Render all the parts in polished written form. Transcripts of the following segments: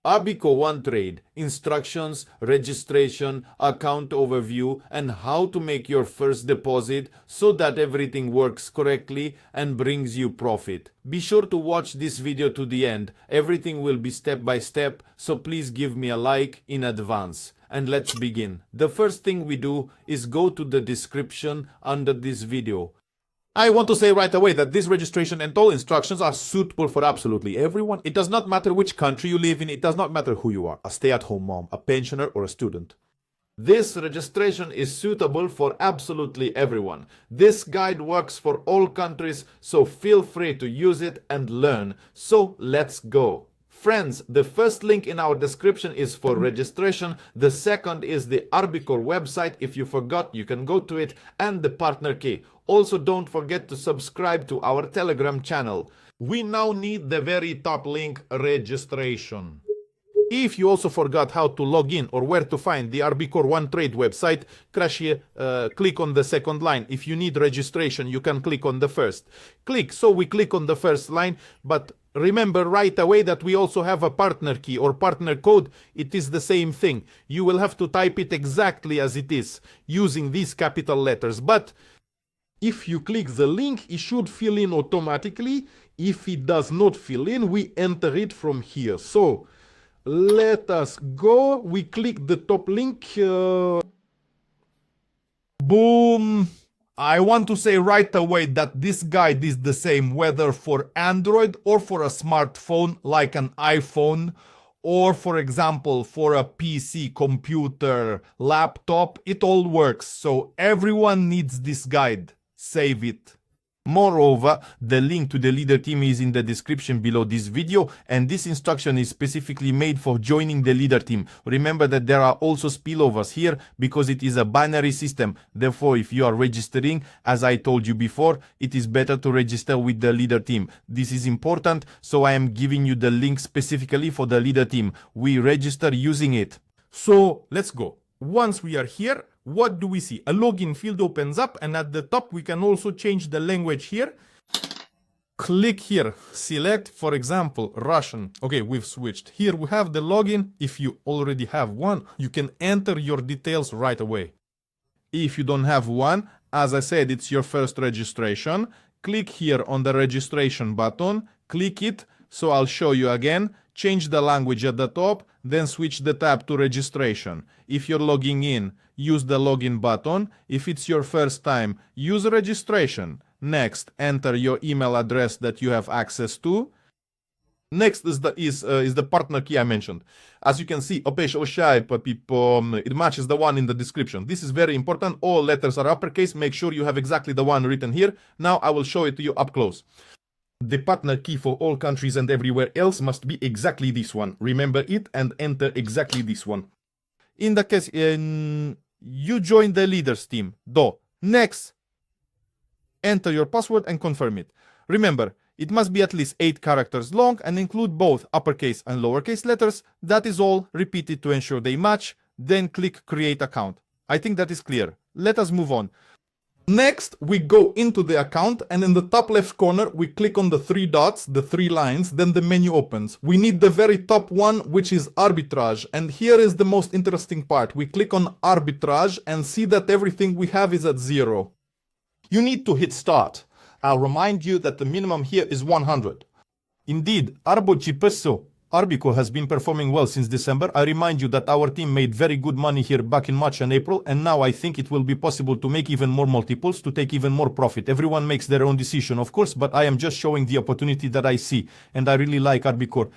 Arbcore OneTrade, instructions, registration, account overview, and how to make your first deposit so that everything works correctly and brings you profit. Be sure to watch this video to the end. Everything will be step by step, so please give me a like in advance. And let's begin. The first thing we do is go to the description under this video. I want to say right away that this registration and all instructions are suitable for absolutely everyone. It does not matter which country you live in. It does not matter who you are, a stay-at-home mom, a pensioner, or a student. This registration is suitable for absolutely everyone. This guide works for all countries, so feel free to use it and learn. So let's go. Friends, the first link in our description is for registration. The second is the Arbcor website. If you forgot, you can go to it, and the partner key. Also, don't forget to subscribe to our Telegram channel. We now need the very top link, registration. If you also forgot how to log in or where to find the Arbcor OneTrade website, crash here, click on the second line. If you need registration, you can click on the first. So we click on the first line, but remember right away that we also have a partner key or partner code. It is the same thing. You will have to type it exactly as it is, using these capital letters. But if you click the link, it should fill in automatically. If it does not fill in, we enter it from here. So let us go. We click the top link. Boom. I want to say right away that this guide is the same whether for Android or for a smartphone like an iPhone, or for example for a PC, computer, laptop. It all works. So everyone needs this guide. Save it. Moreover, the link to the leader team is in the description below this video, and this instruction is specifically made for joining the leader team. Remember that there are also spillovers here because it is a binary system. Therefore, if you are registering, as I told you before, it is better to register with the leader team. This is important, so I am giving you the link specifically for the leader team. We register using it. So let's go. Once we are here, what do we see? A login field opens up, and at the top we can also change the language here. Click here, select, for example, Russian. Okay, we've switched. Here we have the login. If you already have one, you can enter your details right away. If you don't have one, as I said, it's your first registration. Click here on the registration button, click it. So I'll show you again. Change the language at the top, then switch the tab to registration. If you're logging in, use the login button. If it's your first time, use registration. Next, enter your email address that you have access to. Next is the partner key I mentioned. As you can see, it matches the one in the description. This is very important. All letters are uppercase. Make sure you have exactly the one written here. Now I will show it to you up close. The partner key for all countries and everywhere else must be exactly this one. Remember it and enter exactly this one. In the case, you join the leaders team. Next, enter your password and confirm it. Remember, it must be at least 8 characters long and include both uppercase and lowercase letters. That is all. Repeat it to ensure they match. Then click create account. I think that is clear. Let us move on. Next, we go into the account, and in the top left corner, we click on the 3 dots, the 3 lines, then the menu opens. We need the very top one, which is arbitrage. And here is the most interesting part. We click on arbitrage and see that everything we have is at 0. You need to hit start. I'll remind you that the minimum here is 100. Indeed, Arbcor has been performing well since December. I remind you that our team made very good money here back in March and April, and now I think it will be possible to make even more multiples, to take even more profit. Everyone makes their own decision, of course, but I am just showing the opportunity that I see, and I really like Arbcor.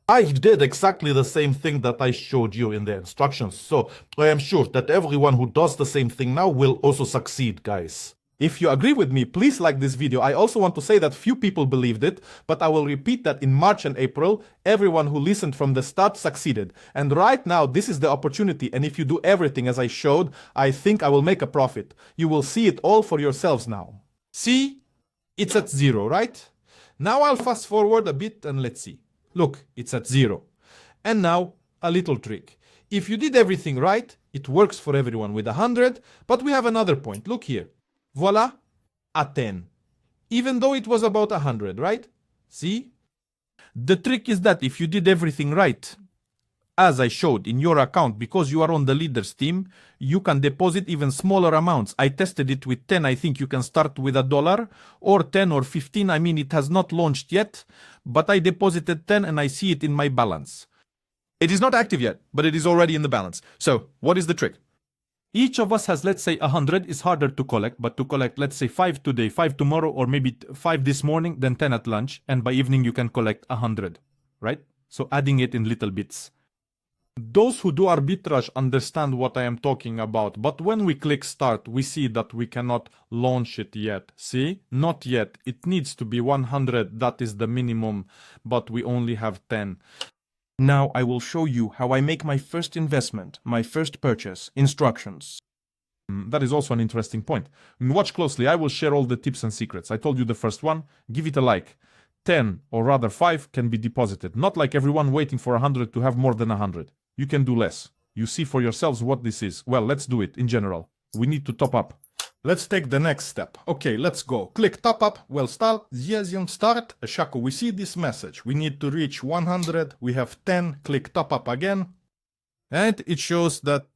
I did exactly the same thing that I showed you in the instructions, so I am sure that everyone who does the same thing now will also succeed, guys. If you agree with me, please like this video. I also want to say that few people believed it, but I will repeat that in March and April, everyone who listened from the start succeeded. And right now, this is the opportunity. And if you do everything as I showed, I think I will make a profit. You will see it all for yourselves now. See? It's at 0, right? Now I'll fast forward a bit and let's see. Look, it's at 0. And now, a little trick. If you did everything right, it works for everyone with 100, but we have another point. Look here. Voila, a 10. Even though it was about 100, right? See? The trick is that if you did everything right, as I showed in your account, because you are on the leaders team, you can deposit even smaller amounts. I tested it with 10. I think you can start with $1 or 10 or 15. I mean, it has not launched yet, but I deposited 10 and I see it in my balance. It is not active yet, but it is already in the balance. So what is the trick? Each of us has, let's say, 100 is harder to collect, but to collect, let's say, 5 today, 5 tomorrow, or maybe 5 this morning, then 10 at lunch, and by evening you can collect 100, right? So adding it in little bits. Those who do arbitrage understand what I am talking about, but when we click start, we see that we cannot launch it yet. See? Not yet. It needs to be 100, that is the minimum, but we only have 10. Now I will show you how I make my first investment, my first purchase, instructions. That is also an interesting point. Watch closely, I will share all the tips and secrets. I told you the first one, give it a like. 10 or rather 5 can be deposited, not like everyone waiting for 100 to have more than 100. You can do less. You see for yourselves what this is. Well, let's do it in general. We need to top up. Let's take the next step. Okay, let's go. Click top up. Well, start. Yes, start. Shako, we see this message. We need to reach 100. We have 10. Click top up again. And it shows that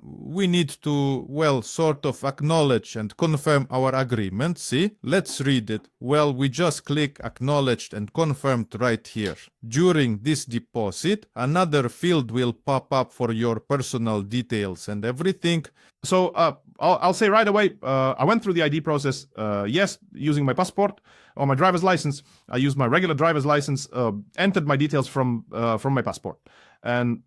we need to, well, sort of acknowledge and confirm our agreement. See, let's read it. Well, we just click acknowledged and confirmed right here. During this deposit, another field will pop up for your personal details and everything. So I'll say right away, I went through the ID process, yes, using my passport or my driver's license. I used my regular driver's license, entered my details from my passport. And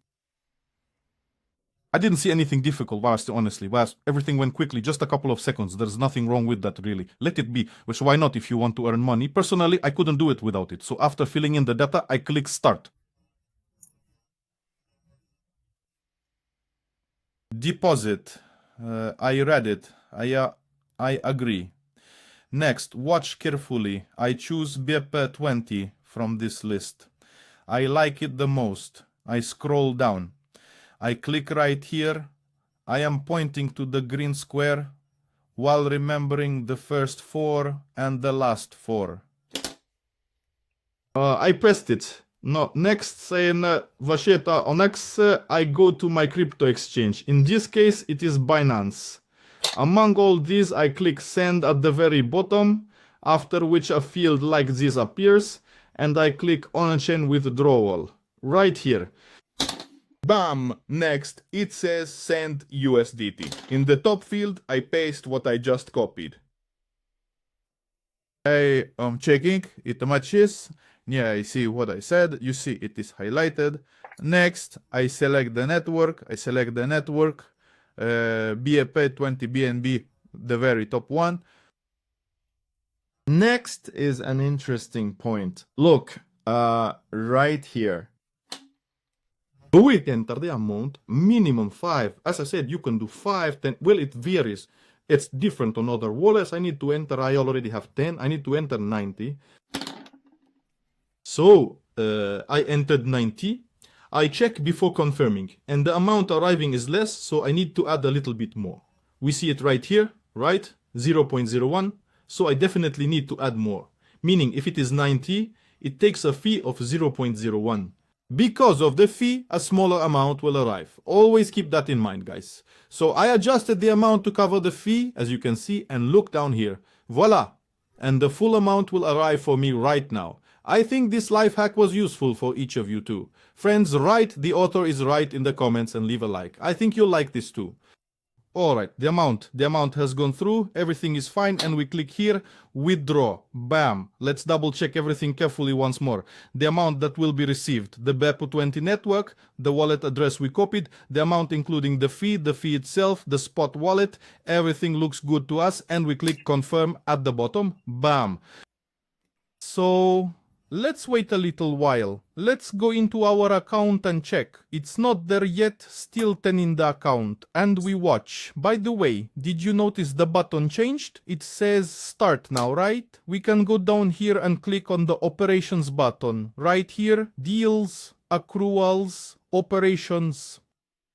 I didn't see anything difficult, honestly. Everything went quickly, just a couple of seconds. There's nothing wrong with that, really. Let it be, which why not if you want to earn money? Personally, I couldn't do it without it. So after filling in the data, I click start. Deposit. I read it. I agree. Next, watch carefully. I choose BP20 from this list. I like it the most. I scroll down. I click right here. I am pointing to the green square while remembering the first 4 and the last 4. I pressed it. No, next, I go to my crypto exchange. In this case, it is Binance. Among all these, I click send at the very bottom, after which a field like this appears, and I click on-chain withdrawal. Right here. Bam! Next, it says send USDT. In the top field, I paste what I just copied. I am checking, it matches. Yeah, I see what I said. You see it is highlighted. Next, I select the network. BAP20 BNB, the very top one. Next is an interesting point. Look, right here. We enter the amount, minimum 5. As I said, you can do 5, 10. Well, it varies. It's different on other wallets. I need to enter, I already have 10. I need to enter 90. So, I entered 90. I check before confirming. And the amount arriving is less, so I need to add a little bit more. We see it right here, right? 0.01. So I definitely need to add more. Meaning, if it is 90, it takes a fee of 0.01. Because of the fee, a smaller amount will arrive. Always keep that in mind, guys. So I adjusted the amount to cover the fee, as you can see, and look down here. Voila! And the full amount will arrive for me right now. I think this life hack was useful for each of you too. Friends, write the author is right in the comments and leave a like. I think you'll like this too. Alright, the amount has gone through, everything is fine, and we click here, withdraw, bam. Let's double check everything carefully once more. The amount that will be received, the BEP20 network, the wallet address we copied, the amount including the fee itself, the spot wallet, everything looks good to us, and we click confirm at the bottom, bam. So, let's wait a little while. Let's go into our account and check. It's not there yet, still 10 in the account. And we watch. By the way, did you notice the button changed? It says start now, right? We can go down here and click on the operations button. Right here, deals, accruals, operations.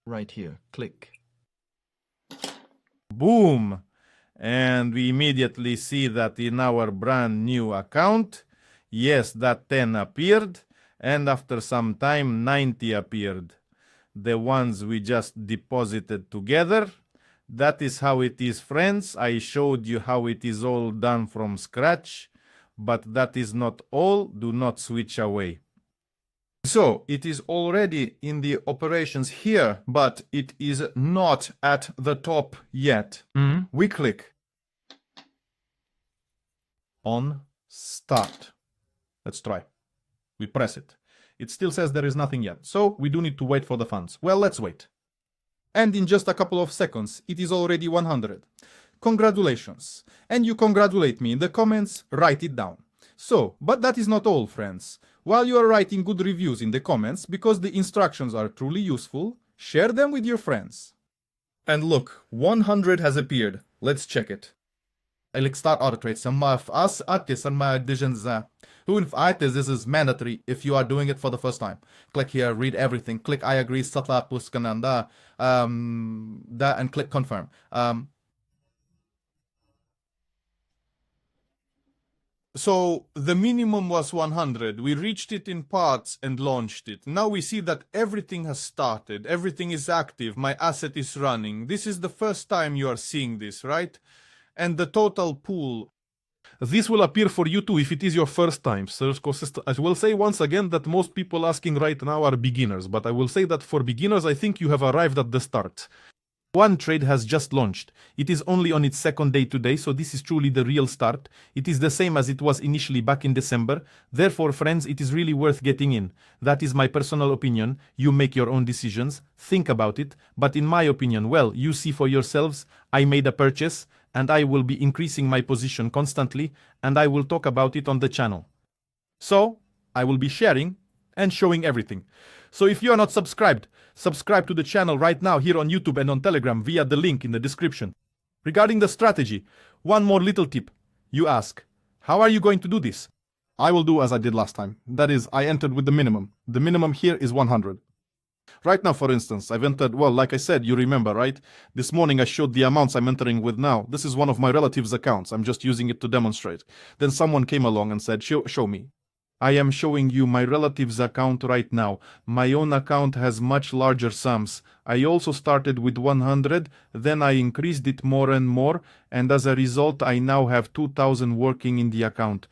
Right here, click. Boom! And we immediately see that in our brand new account, yes, that 10 appeared. And after some time, 90 appeared. The ones we just deposited together. That is how it is, friends. I showed you how it is all done from scratch, but that is not all. Do not switch away. So it is already in the operations here, but it is not at the top yet. We click on start. Let's try. We press it. It still says there is nothing yet, so we do need to wait for the funds. Well, let's wait. And in just a couple of seconds, it is already 100. Congratulations. And you congratulate me in the comments, write it down. So, but that is not all, friends. While you are writing good reviews in the comments, because the instructions are truly useful, share them with your friends. And look, 100 has appeared. Let's check it. I'll start AutoTrade. Some of us artists and my additions. Who in artists, this is mandatory if you are doing it for the first time. Click here, read everything. Click I agree, satla puskananda, and click confirm. So the minimum was 100. We reached it in parts and launched it. Now we see that everything has started. Everything is active. My asset is running. This is the first time you are seeing this, right? And the total pool. This will appear for you too if it is your first time. So I will say once again that most people asking right now are beginners, but I will say that for beginners, I think you have arrived at the start. OneTrade has just launched. It is only on its second day today, so this is truly the real start. It is the same as it was initially back in December. Therefore, friends, it is really worth getting in. That is my personal opinion. You make your own decisions. Think about it. But in my opinion, well, you see for yourselves, I made a purchase and I will be increasing my position constantly and I will talk about it on the channel. So, I will be sharing and showing everything. So if you are not subscribed, subscribe to the channel right now here on YouTube and on Telegram via the link in the description. Regarding the strategy, one more little tip. You ask, how are you going to do this? I will do as I did last time. That is, I entered with the minimum. The minimum here is 100. Right now, for instance, I've entered, well, like I said, you remember, right? This morning I showed the amounts I'm entering with now. This is one of my relatives' accounts. I'm just using it to demonstrate. Then someone came along and said, show me. I am showing you my relative's account right now. My own account has much larger sums. I also started with 100, then I increased it more and more, and as a result, I now have 2,000 working in the account.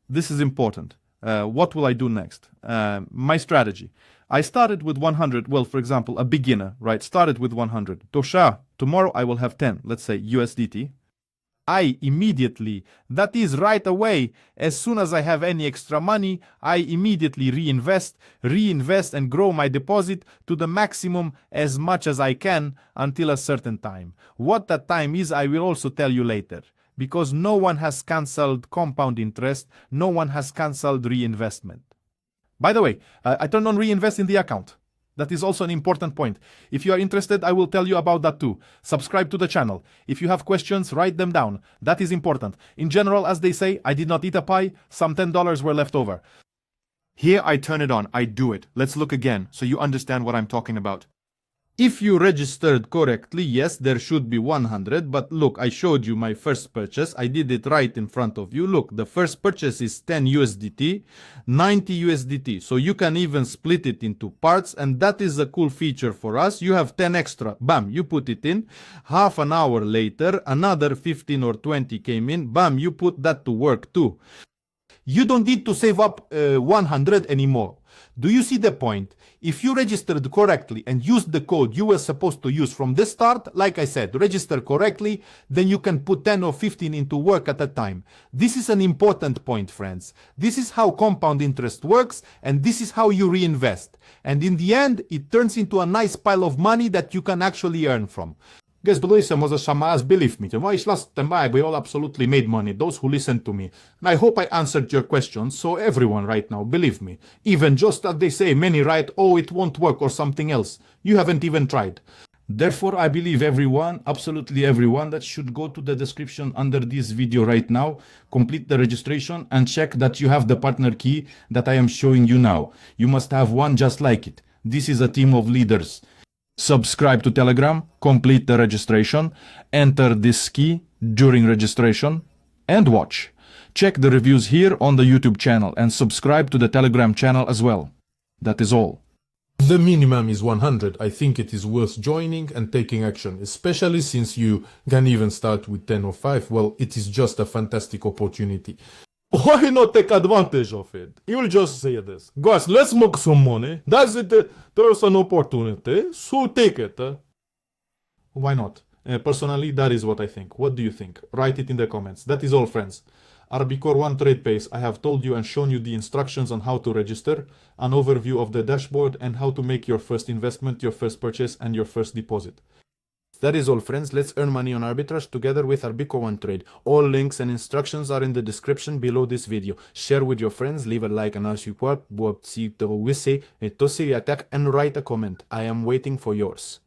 This is important. What will I do next? My strategy. I started with 100. Well, for example, a beginner, right? Started with 100. Tosha, tomorrow I will have 10, let's say USDT. I immediately, that is right away, as soon as I have any extra money, I immediately reinvest and grow my deposit to the maximum as much as I can until a certain time. What that time is, I will also tell you later. Because no one has cancelled compound interest, no one has cancelled reinvestment. By the way, I turned on reinvest in the account. That is also an important point. If you are interested, I will tell you about that too. Subscribe to the channel. If you have questions, write them down. That is important. In general, as they say, I did not eat a pie. Some $10 were left over. Here I turn it on. I do it. Let's look again so you understand what I'm talking about. If you registered correctly, yes, there should be 100, but look, I showed you my first purchase. I did it right in front of you. Look, the first purchase is 10 USDT, 90 USDT. So you can even split it into parts, and that is a cool feature for us. You have 10 extra. Bam, you put it in. Half an hour later, another 15 or 20 came in. Bam, you put that to work too. You don't need to save up 100 anymore. Do you see the point? If you registered correctly and used the code you were supposed to use from the start, like I said, register correctly, then you can put 10 or 15 into work at a time. This is an important point, friends. This is how compound interest works, and this is how you reinvest. And in the end, it turns into a nice pile of money that you can actually earn from. Guys, believe me, we all absolutely made money, those who listened to me. And I hope I answered your questions, so everyone right now, believe me. Even just as they say, many write, oh, it won't work or something else. You haven't even tried. Therefore, I believe everyone, absolutely everyone, that should go to the description under this video right now, complete the registration and check that you have the partner key that I am showing you now. You must have one just like it. This is a team of leaders. Subscribe to Telegram, complete the registration, enter this key during registration, and watch. Check the reviews here on the YouTube channel and subscribe to the Telegram channel as well. That is all. The minimum is 100. I think it is worth joining and taking action, especially since you can even start with 10 or 5. Well, it is just a fantastic opportunity. Why not take advantage of it? You will just say this. Guys, let's make some money. That's it. There's an opportunity, so take it. Why not? Personally, that is what I think. What do you think? Write it in the comments. That is all, friends. Arbcor OneTrade pays. I have told you and shown you the instructions on how to register, an overview of the dashboard, and how to make your first investment, your first purchase, and your first deposit. That is all, friends. Let's earn money on arbitrage together with Arbcor OneTrade. All links and instructions are in the description below this video. Share with your friends, leave a like and support, and write a comment. I am waiting for yours.